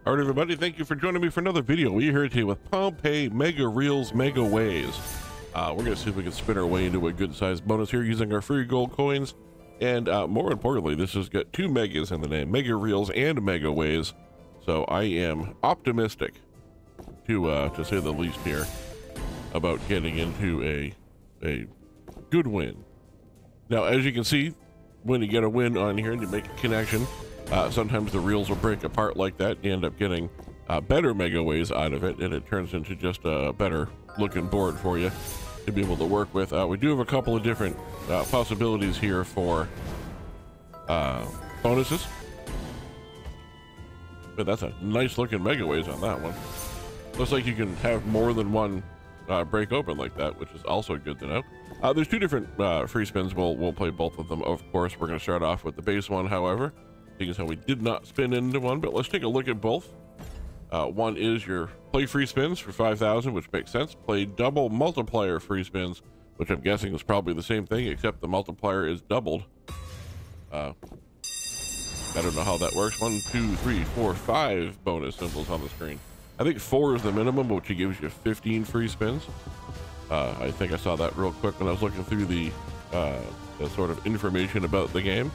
All right, everybody, thank you for joining me for another video. We're here today with Pompeii, Megareels, Megaways. We're going to see if we can spin our way into a good-sized bonus here using our free gold coins. And more importantly, this has got two megas in the name, Megareels and Megaways. So I am optimistic, to say the least here, about getting into a good win. Now, as you can see, when you get a win on here and you make a connection, sometimes the reels will break apart like that. You end up getting better Megaways out of it, and it turns into just a better looking board for you to be able to work with. We do have a couple of different possibilities here for bonuses, but that's a nice looking Megaways on that one. Looks like you can have more than one break open like that, which is also good to know. There's two different free spins. We'll play both of them, of course. We're going to start off with the base one, however, seeing as how we did not spin into one, but let's take a look at both. One is your play free spins for 5,000, which makes sense. Play double multiplier free spins, which I'm guessing is probably the same thing, except the multiplier is doubled. I don't know how that works. 1, 2, 3, 4, 5 bonus symbols on the screen. I think 4 is the minimum, which gives you 15 free spins. I think I saw that real quick when I was looking through the sort of information about the game.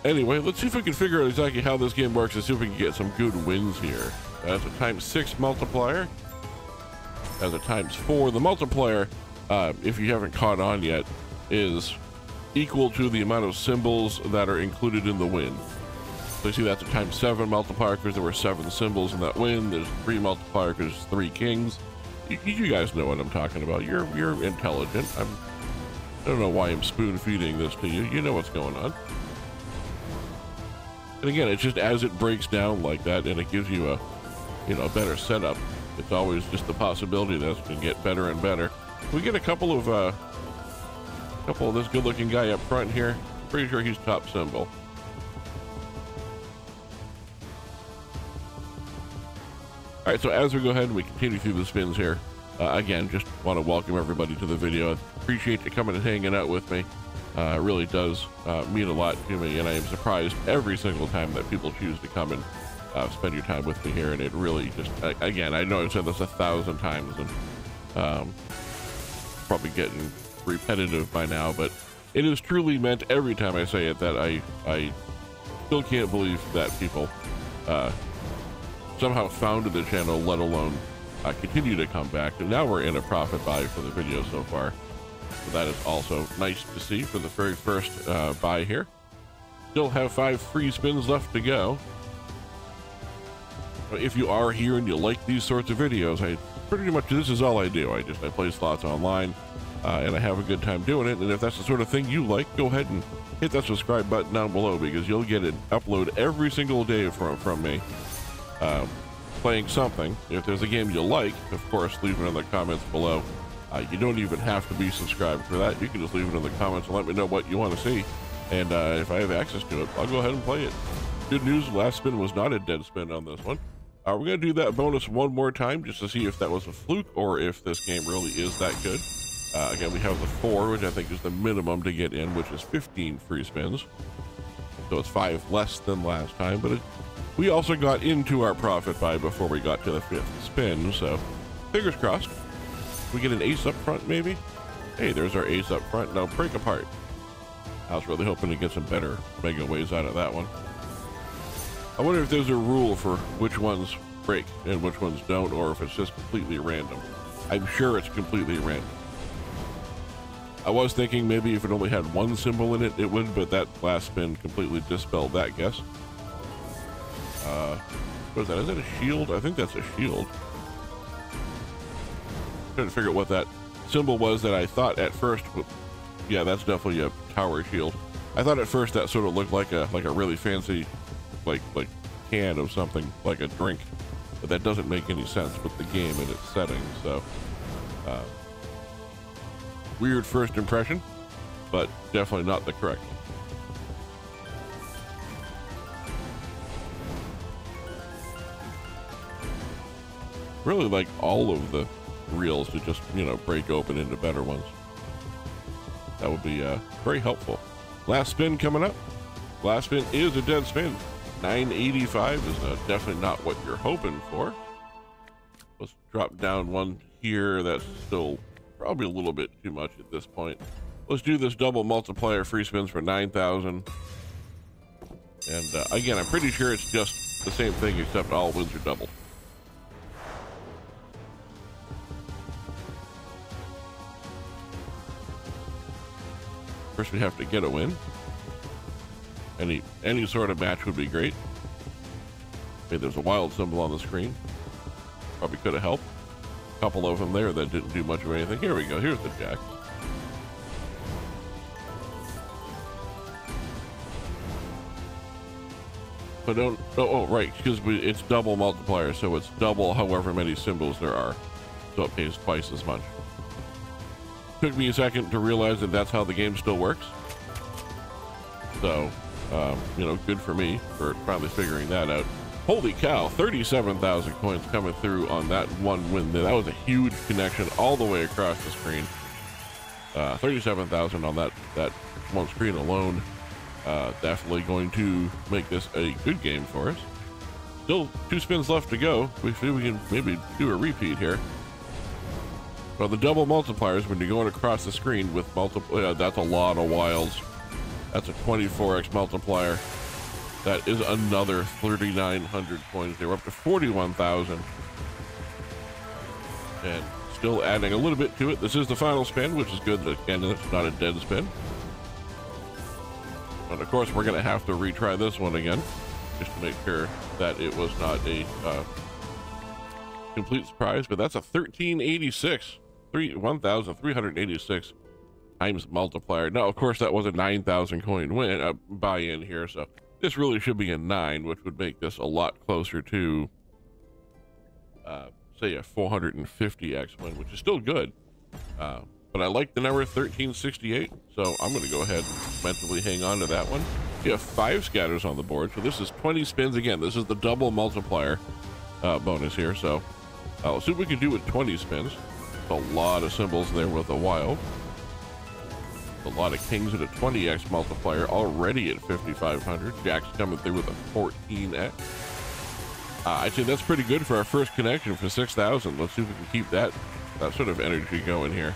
Anyway, let's see if we can figure out exactly how this game works and see if we can get some good wins here. That's a ×6 multiplier. As a ×4, the multiplier, if you haven't caught on yet, is equal to the amount of symbols that are included in the win. So you see that's a ×7 multiplier because there were 7 symbols in that win. There's 3 multiplier because there's 3 kings. You guys know what I'm talking about. You're intelligent. I don't know why I'm spoon feeding this to you. You know what's going on. And again, it's just as it breaks down like that, and it gives you a better setup. It's always just the possibility that it's going to get better and better. We get a couple of this good-looking guy up front here. Pretty sure he's top symbol. All right, so as we go ahead and we continue through the spins here, again, just want to welcome everybody to the video. I appreciate you coming and hanging out with me. It really does mean a lot to me, and I am surprised every single time that people choose to come and spend your time with me here. And it really just, again, I know I've said this 1,000 times, and probably getting repetitive by now, but it is truly meant every time I say it that I still can't believe that people somehow founded the channel, let alone continue to come back. And now we're in a profit buy for the video so far. So that is also nice to see for the very first buy here. Still have 5 free spins left to go. If you are here and you like these sorts of videos, pretty much this is all I do. I play slots online, and I have a good time doing it. And if that's the sort of thing you like, go ahead and hit that subscribe button down below, because you'll get an upload every single day from me playing something. If there's a game you like, of course, leave it in the comments below. You don't even have to be subscribed for that. You can just leave it in the comments and let me know what you want to see. And if I have access to it, I'll go ahead and play it. Good news, last spin was not a dead spin on this one. We're going to do that bonus one more time just to see if that was a fluke or if this game really is that good. Again, we have the 4, which I think is the minimum to get in, which is 15 free spins. So it's 5 less than last time, but we also got into our profit buy before we got to the 5th spin, so fingers crossed. We get an ace up front, maybe? Hey, there's our ace up front. Now break apart. I was really hoping to get some better Megaways out of that one. I wonder if there's a rule for which ones break and which ones don't, or if it's just completely random. I'm sure it's completely random. I was thinking maybe if it only had 1 symbol in it, it would, but that last spin completely dispelled that guess. What is that? Is that a shield? I think that's a shield. Trying to figure out what that symbol was that I thought at first. Yeah, that's definitely a tower shield. I thought at first that sort of looked like a really fancy like can of something, like a drink, but that doesn't make any sense with the game and its settings. So weird first impression, but definitely not the correct one. Really like all of the reels to just, break open into better ones. That would be very helpful. Last spin coming up. Last spin is a dead spin. 985 is definitely not what you're hoping for. Let's drop down one here. That's still probably a little bit too much at this point. Let's do this double multiplier free spins for 9,000. And again, I'm pretty sure it's just the same thing except all wins are double. First we have to get a win. Any sort of match would be great. Okay, there's a wild symbol on the screen. Probably could have helped. A couple of them there that didn't do much of anything. Here we go. Here's the jack. But don't. Oh, right. Because it's double multiplier, so it's double however many symbols there are. So it pays twice as much. Took me a second to realize that that's how the game still works. So, you know, good for me for finally figuring that out. Holy cow, 37,000 coins coming through on that one win there. That was a huge connection all the way across the screen. 37,000 on that one screen alone. Definitely going to make this a good game for us. Still 2 spins left to go. We feel we can maybe do a repeat here. Well, the double multipliers, when you're going across the screen with multiple, that's a lot of wilds. That's a 24x multiplier. That is another 3,900 coins. They were up to 41,000. And still adding a little bit to it. This is the final spin, which is good. Again, it's not a dead spin. But of course, we're going to have to retry this one again, just to make sure that it was not a complete surprise. But that's a 1,386. 1,386 times multiplier. Now, of course, that was a 9,000 coin win buy-in here, so this really should be a 9, which would make this a lot closer to, say, a 450x win, which is still good. But I like the number 1368, so I'm going to go ahead and mentally hang on to that one. We have 5 scatters on the board, so this is 20 spins again. This is the double multiplier bonus here, so let's see what we can do with 20 spins. A lot of symbols there with a wild. A lot of kings at a 20x multiplier already at 5,500. Jack's coming through with a 14x. I'd say that's pretty good for our first connection for 6,000. Let's see if we can keep that sort of energy going here.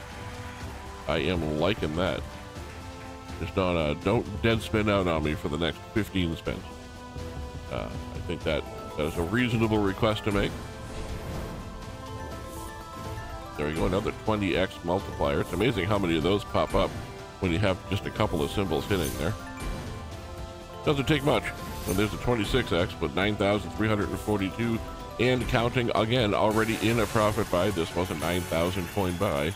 I am liking that. Just don't dead spin out on me for the next 15 spins. I think that is a reasonable request to make. There we go, another 20x multiplier. It's amazing how many of those pop up when you have just a couple of symbols hitting there. Doesn't take much. And there's a 26x with 9,342 and counting again, already in a profit buy. This was a 9,000 coin buy.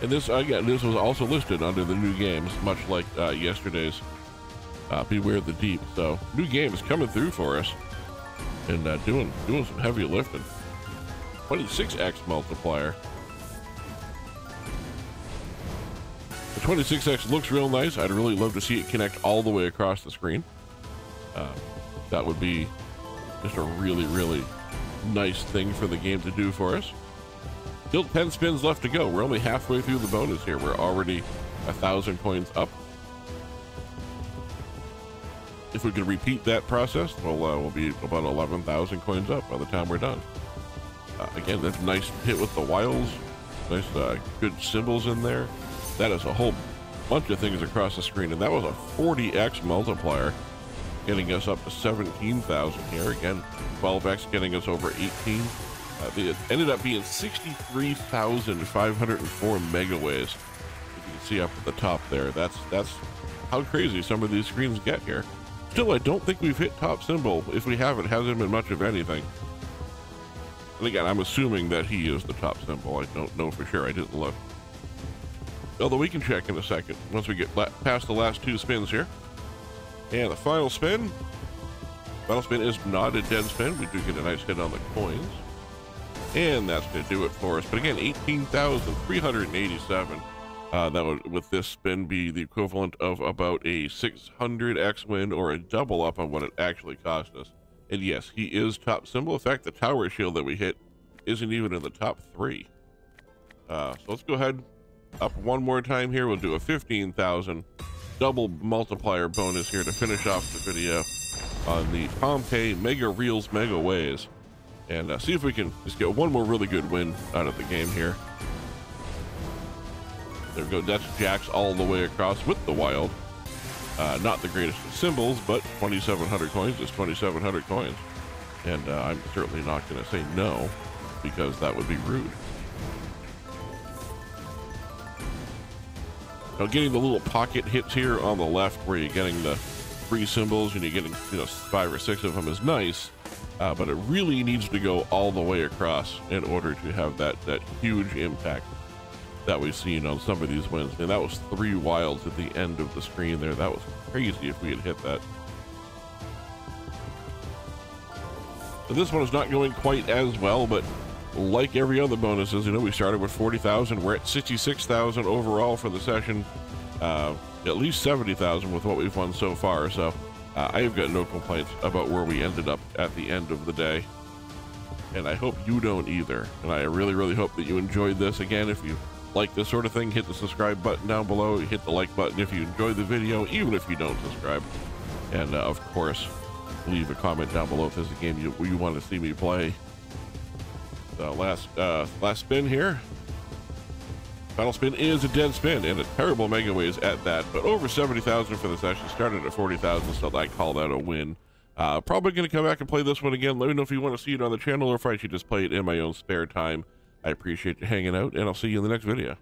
And this, again, this was also listed under the new games, much like yesterday's Beware the Deep. So new games coming through for us and doing some heavy lifting. 26x multiplier. The 26x looks real nice. I'd really love to see it connect all the way across the screen. That would be just a really, really nice thing for the game to do for us. Still 10 spins left to go. We're only halfway through the bonus here. We're already 1,000 coins up. If we could repeat that process, we'll be about 11,000 coins up by the time we're done. Again, that's a nice hit with the wilds. Nice, good symbols in there. That is a whole bunch of things across the screen, and that was a 40x multiplier, getting us up to 17,000 here. Again, 12x getting us over 18. It ended up being 63,504 megaways. As you can see up at the top there, that's how crazy some of these screens get here. Still, I don't think we've hit top symbol. If we haven't, it hasn't been much of anything. And again, I'm assuming that he is the top symbol. I don't know for sure. I didn't look. Although we can check in a second once we get past the last 2 spins here. And the final spin. Final spin is not a dead spin. We do get a nice hit on the coins. And that's going to do it for us. But again, 18,387. That would, with this spin, be the equivalent of about a 600x win or a double up on what it actually cost us. And yes, he is top symbol. In fact, the tower shield that we hit isn't even in the top 3. So let's go ahead up one more time here. We'll do a 15,000 double multiplier bonus here to finish off the video on the Pompeii Megareels Megaways, and see if we can just get one more really good win out of the game here. There we go. That's jacks all the way across with the wild. Not the greatest of symbols, but 2,700 coins is 2,700 coins. And I'm certainly not going to say no, because that would be rude. Now, getting the little pocket hits here on the left where you're getting the 3 symbols and you're getting, 5 or 6 of them is nice, but it really needs to go all the way across in order to have that huge impact that we've seen on some of these wins. And that was 3 wilds at the end of the screen there. That was crazy if we had hit that. So this one is not going quite as well, but like every other bonuses, we started with 40,000. We're at 66,000 overall for the session. At least 70,000 with what we've won so far. So I've got no complaints about where we ended up at the end of the day. And I hope you don't either. And I really, really hope that you enjoyed this. Again, if you like this sort of thing, hit the subscribe button down below. Hit the like button if you enjoyed the video, even if you don't subscribe. And of course, leave a comment down below if there's a game you want to see me play. The last spin here. Final spin is a dead spin, and a terrible Megaways at that, but over 70,000 for the session. Started at 40,000, so I call that a win. Probably going to come back and play this one again. Let me know if you want to see it on the channel or if I should just play it in my own spare time. I appreciate you hanging out, and I'll see you in the next video.